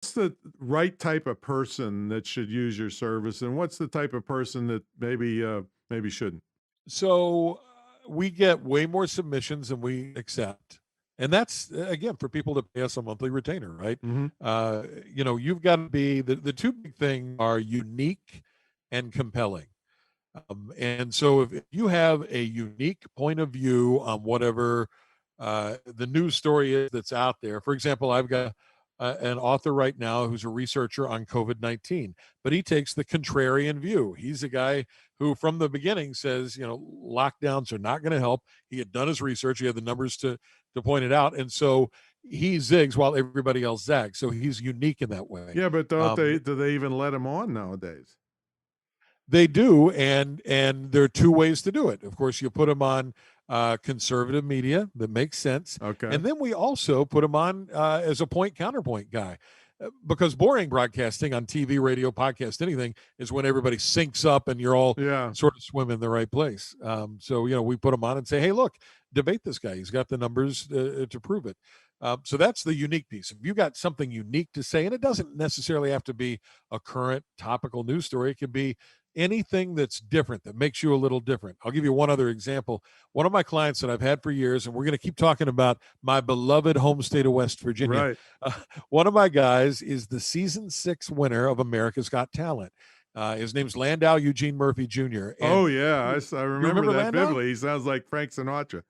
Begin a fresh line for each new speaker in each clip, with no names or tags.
What's the right type of person that should use your service, and what's the type of person that maybe shouldn't?
So we get way more submissions than we accept. And that's again for people to pay us a monthly retainer, right?
Mhm.
You've got to be the two big things are unique and compelling. And so if you have a unique point of view on whatever the news story is that's out there, for example, I've got an author right now who's a researcher on COVID-19, but he takes the contrarian view. He's a guy who, from the beginning, says, lockdowns are not going to help. He had done his research, he had the numbers to point it out. And so he zigs while everybody else zags. So he's unique in that way.
Yeah, but don't
Um,
they do they even let them on nowadays?
They do, and there are two ways to do it. Of course, you put them on conservative media that makes sense,
Okay.
and then we also put them on as a point counterpoint guy. Because boring broadcasting on TV, radio, podcast, anything is when everybody syncs up and you're all
Yeah.
sort of swimming in the right place. So we put them on and say, hey, look, debate this guy. He's got the numbers to prove it. So that's the unique piece. If you got something unique to say, and it doesn't necessarily have to be a current topical news story, it could be anything that's different that makes you a little different. I'll give you one other example. One of my clients that I've had for years, and we're going to keep talking about my beloved home state of West Virginia.
Right.
Uh, One of my guys is the season 6 winner of America's Got Talent. His name's Landau Eugene Murphy Jr.
Oh,
And
yeah,
you,
I
you
remember
remember
that
Landau?
vividly. He sounds like Frank Sinatra.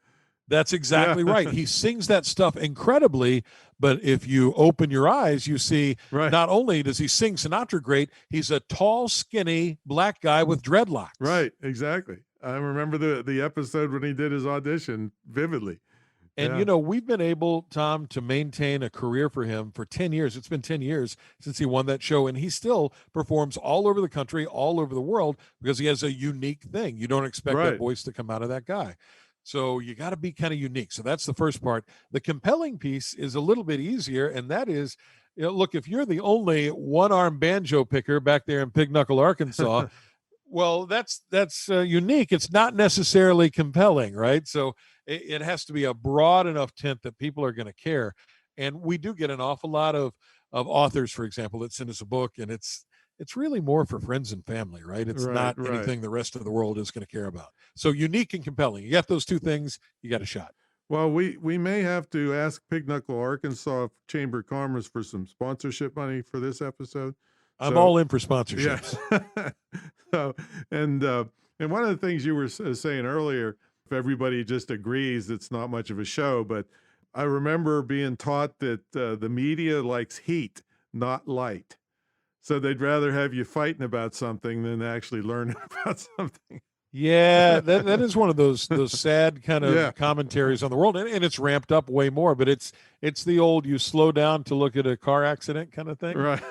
That's
Yeah.
exactly right. He sings that stuff incredibly, but if you open your eyes, you see
Right.
not only does he sing Sinatra great, he's a tall, skinny black guy with dreadlocks.
Right, exactly. I remember the episode when he did his audition vividly.
And
Yeah.
we've been able, Tom, to maintain a career for him for 10 years. It's been 10 years since he won that show, and he still performs all over the country, all over the world, because he has a unique thing. You don't expect that
Right.
voice to come out of that guy. So you got to be kind of unique. So that's the first part. The compelling piece is a little bit easier, and that is, look, if you're the only one-arm banjo picker back there in Pig Knuckle, Arkansas, well, that's unique. It's not necessarily compelling, right? So it has to be a broad enough tent that people are going to care. And we do get an awful lot of authors, for example, that send us a book, and it's really more for friends and family, right? It's
Right,
not
right.
anything the rest of the world is going to care about. So unique and compelling. You got those two things, you got a shot.
Well, we may have to ask Pig Knuckle, Arkansas Chamber of Commerce for some sponsorship money for this episode.
I'm
So,
all in for
yeah.
sponsorships.
So, and one of the things you were saying earlier, if everybody just agrees, it's not much of a show. But I remember being taught that the media likes heat, not light. So they'd rather have you fighting about something than actually learning about something.
Yeah, that is one of those sad kind
Yeah,
of commentaries on the world, and it's ramped up way more. But it's the old you slow down to look at a car accident kind of thing.
right.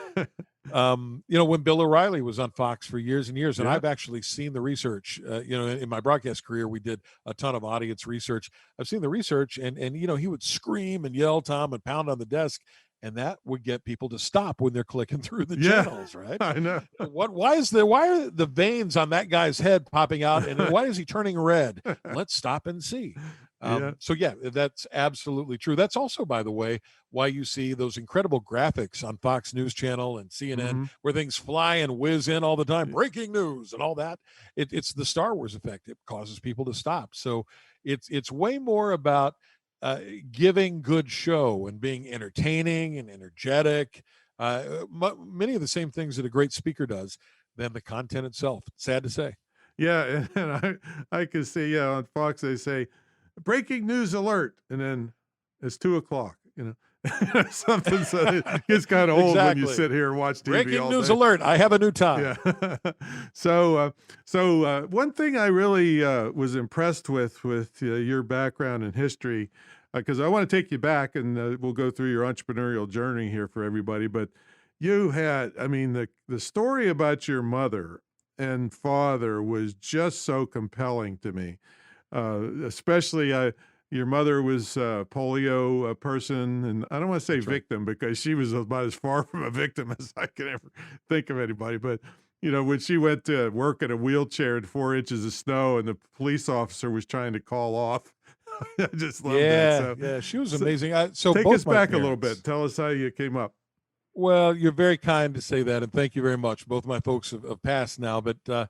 When Bill O'Reilly was on Fox for years and years, and
Yeah.
I've actually seen the research. In my broadcast career, we did a ton of audience research. I've seen the research, and he would scream and yell, Tom, and pound on the desk, and that would get people to stop when they're clicking through the
Yeah,
channels, right?
I know.
Why are the veins on that guy's head popping out, and why is he turning red? Let's stop and see.
Yeah.
So yeah, that's absolutely true. That's also, by the way, why you see those incredible graphics on Fox News Channel and CNN,
Mhm.
where things fly and whiz in all the time, breaking news and all that. It's the Star Wars effect. It causes people to stop. So it's way more about uh, giving good show and being entertaining and energetic. Many of the same things that a great speaker does than the content itself. Sad to say.
Yeah, and I could see, yeah, on Fox they say, "Breaking news alert," and then it's 2 o'clock, something. So it gets kind of old when you
Exactly.
sit here and watch TV
Breaking
all
news
day.
alert. I have a new time.
Yeah. So one thing I really was impressed with your background in history, because I want to take you back, and we'll go through your entrepreneurial journey here for everybody. But you had, I mean, the story about your mother and father was just so compelling to me, especially. Your mother was a polio person, and I don't want to say
That's right.
victim because she was about as far from a victim as I can ever think of anybody. But when she went to work in a wheelchair in 4 inches of snow, and the police officer was trying to call off, I just love that.
Yeah,
So,
yeah. She was
so
amazing. So
take
both
us
my
back a little bit.
parents.
Tell us how you came up.
Well, you're very kind to say that, and thank you very much. Both my folks have passed now, but